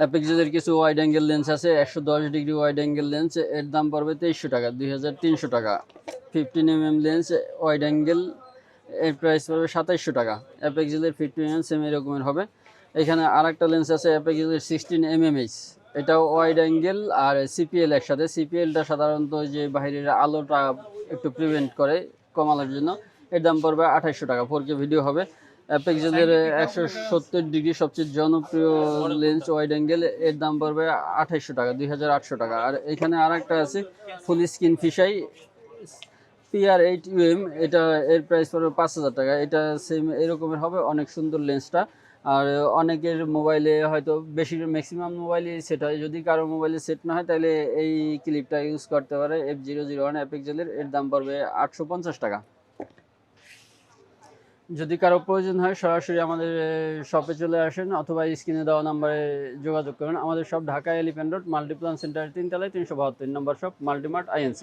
অ্যাপেক্সেলের কিছু wide angle lens আছে, 110 degree wide angle lens, এর দাম পড়বে 2300 টাকা, 2300 টাকা। 15 mm লেন্স ওয়াইড অ্যাঙ্গেল, এর প্রাইস পড়বে 2700 টাকা। অ্যাপেক্সেলের 15 mm সেম এরকমের হবে। এখানে আরেকটা লেন্স আছে অ্যাপেক্সেলের 16 mm, এটাও ওয়াইড অ্যাঙ্গেল আর সিপিএল একসাথে। সিপিএলটা সাধারণত যে বাইরের আলোটা একটু প্রিভেন্ট করে কমানোর জন্য। এর দাম পড়বে 2800 টাকা, 4K ভিডিও হবে। অ্যাপেক্সেলের 170 ডিগ্রি সবচেয়ে জনপ্রিয় লেন্স ওয়াইড অ্যাঙ্গেল, এর দাম পড়বে 2800 টাকা, 2800 টাকা। আর এখানে আরেকটা আছে ফুল স্ক্রিন ফিশাই PR8UM, এটা এর প্রাইস পড়বে 5000 টাকা। এটা সেম এরকমের হবে, অনেক সুন্দর লেন্সটা। আর অনেকের মোবাইলে হয়তো ম্যাক্সিমাম মোবাইলে সেট হয়, যদি কারো মোবাইলে সেট না হয় তাহলে এই ক্লিপটা ইউজ করতে পারে। F001 অ্যাপেক্সেলের, এর দাম পড়বে 850 টাকা। যদি কারো প্রয়োজন হয় সরাসরি আমাদের শপে চলে আসেন অথবা স্ক্রিনে দেওয়া নাম্বারে যোগাযোগ করুন। আমাদের shop Dhaka elephant road, Multiplan centre 3 তলায়, 372 নম্বর শপ, মাল্টিমার্ট INC।